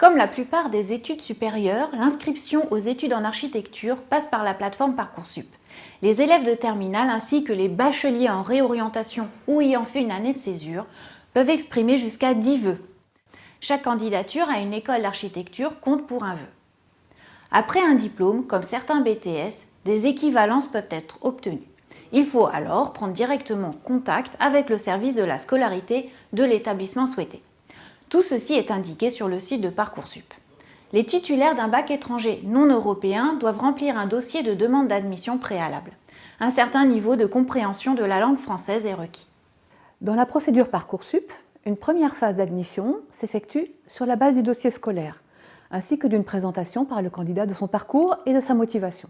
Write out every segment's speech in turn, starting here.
Comme la plupart des études supérieures, l'inscription aux études en architecture passe par la plateforme Parcoursup. Les élèves de terminale ainsi que les bacheliers en réorientation ou ayant fait une année de césure peuvent exprimer jusqu'à 10 vœux. Chaque candidature à une école d'architecture compte pour un vœu. Après un diplôme, comme certains BTS, des équivalences peuvent être obtenues. Il faut alors prendre directement contact avec le service de la scolarité de l'établissement souhaité. Tout ceci est indiqué sur le site de Parcoursup. Les titulaires d'un bac étranger non européen doivent remplir un dossier de demande d'admission préalable. Un certain niveau de compréhension de la langue française est requis. Dans la procédure Parcoursup, une première phase d'admission s'effectue sur la base du dossier scolaire, ainsi que d'une présentation par le candidat de son parcours et de sa motivation.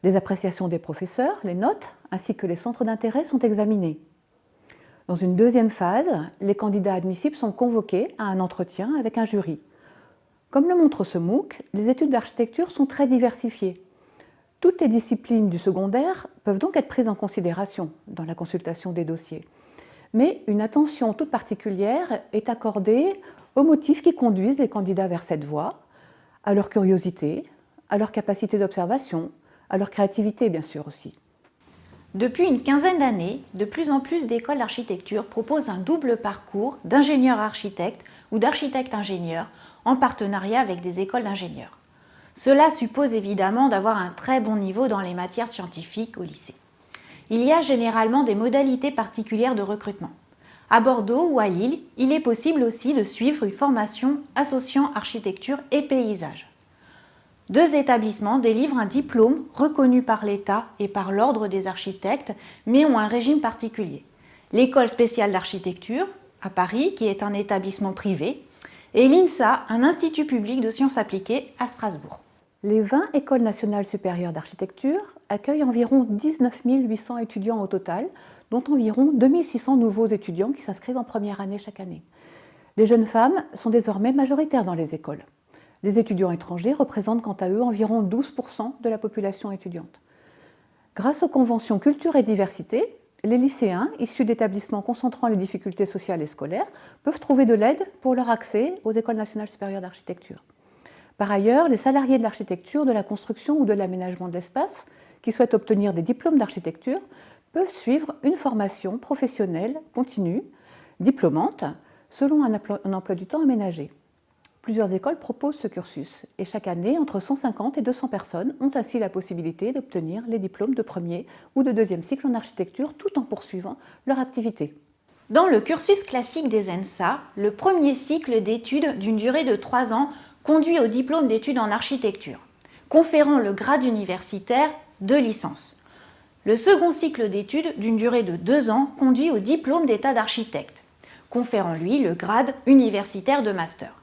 Les appréciations des professeurs, les notes, ainsi que les centres d'intérêt sont examinés. Dans une deuxième phase, les candidats admissibles sont convoqués à un entretien avec un jury. Comme le montre ce MOOC, les études d'architecture sont très diversifiées. Toutes les disciplines du secondaire peuvent donc être prises en considération dans la consultation des dossiers. Mais une attention toute particulière est accordée aux motifs qui conduisent les candidats vers cette voie, à leur curiosité, à leur capacité d'observation, à leur créativité bien sûr aussi. Depuis une quinzaine d'années, de plus en plus d'écoles d'architecture proposent un double parcours d'ingénieur-architecte ou d'architecte-ingénieur en partenariat avec des écoles d'ingénieurs. Cela suppose évidemment d'avoir un très bon niveau dans les matières scientifiques au lycée. Il y a généralement des modalités particulières de recrutement. À Bordeaux ou à Lille, il est possible aussi de suivre une formation associant architecture et paysage. 2 établissements délivrent un diplôme reconnu par l'État et par l'Ordre des architectes, mais ont un régime particulier. L'École spéciale d'architecture, à Paris, qui est un établissement privé, et l'INSA, un institut public de sciences appliquées à Strasbourg. Les 20 écoles nationales supérieures d'architecture accueillent environ 19 800 étudiants au total, dont environ 2 600 nouveaux étudiants qui s'inscrivent en première année chaque année. Les jeunes femmes sont désormais majoritaires dans les écoles. Les étudiants étrangers représentent quant à eux environ 12% de la population étudiante. Grâce aux conventions culture et diversité, les lycéens issus d'établissements concentrant les difficultés sociales et scolaires peuvent trouver de l'aide pour leur accès aux écoles nationales supérieures d'architecture. Par ailleurs, les salariés de l'architecture, de la construction ou de l'aménagement de l'espace qui souhaitent obtenir des diplômes d'architecture peuvent suivre une formation professionnelle continue, diplômante, selon un emploi du temps aménagé. Plusieurs écoles proposent ce cursus et chaque année, entre 150 et 200 personnes ont ainsi la possibilité d'obtenir les diplômes de premier ou de deuxième cycle en architecture tout en poursuivant leur activité. Dans le cursus classique des ENSA, le premier cycle d'études d'une durée de 3 ans conduit au diplôme d'études en architecture, conférant le grade universitaire de licence. Le second cycle d'études d'une durée de 2 ans conduit au diplôme d'état d'architecte, conférant lui le grade universitaire de master.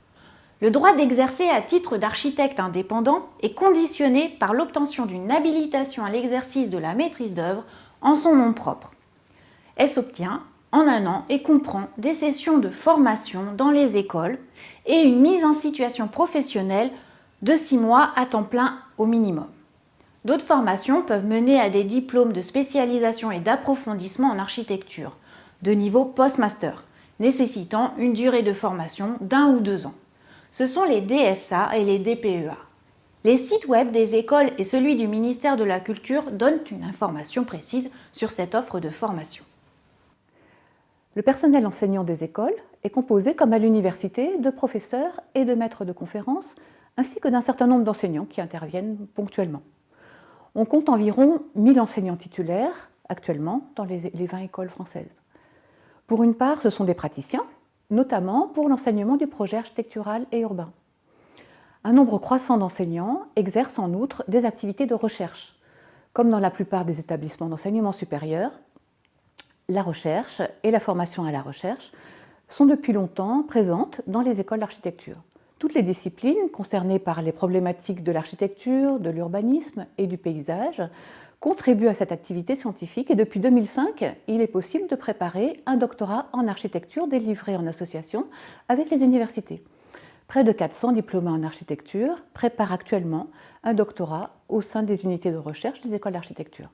Le droit d'exercer à titre d'architecte indépendant est conditionné par l'obtention d'une habilitation à l'exercice de la maîtrise d'œuvre en son nom propre. Elle s'obtient en 1 an et comprend des sessions de formation dans les écoles et une mise en situation professionnelle de 6 mois à temps plein au minimum. D'autres formations peuvent mener à des diplômes de spécialisation et d'approfondissement en architecture, de niveau post-master, nécessitant une durée de formation d'1 ou 2 ans. Ce sont les DSA et les DPEA. Les sites web des écoles et celui du ministère de la Culture donnent une information précise sur cette offre de formation. Le personnel enseignant des écoles est composé, comme à l'université, de professeurs et de maîtres de conférences, ainsi que d'un certain nombre d'enseignants qui interviennent ponctuellement. On compte environ 1000 enseignants titulaires actuellement dans les 20 écoles françaises. Pour une part, ce sont des praticiens, notamment pour l'enseignement du projet architectural et urbain. Un nombre croissant d'enseignants exercent en outre des activités de recherche. Comme dans la plupart des établissements d'enseignement supérieur, la recherche et la formation à la recherche sont depuis longtemps présentes dans les écoles d'architecture. Toutes les disciplines concernées par les problématiques de l'architecture, de l'urbanisme et du paysage contribuent à cette activité scientifique et depuis 2005, il est possible de préparer un doctorat en architecture délivré en association avec les universités. Près de 400 diplômés en architecture préparent actuellement un doctorat au sein des unités de recherche des écoles d'architecture.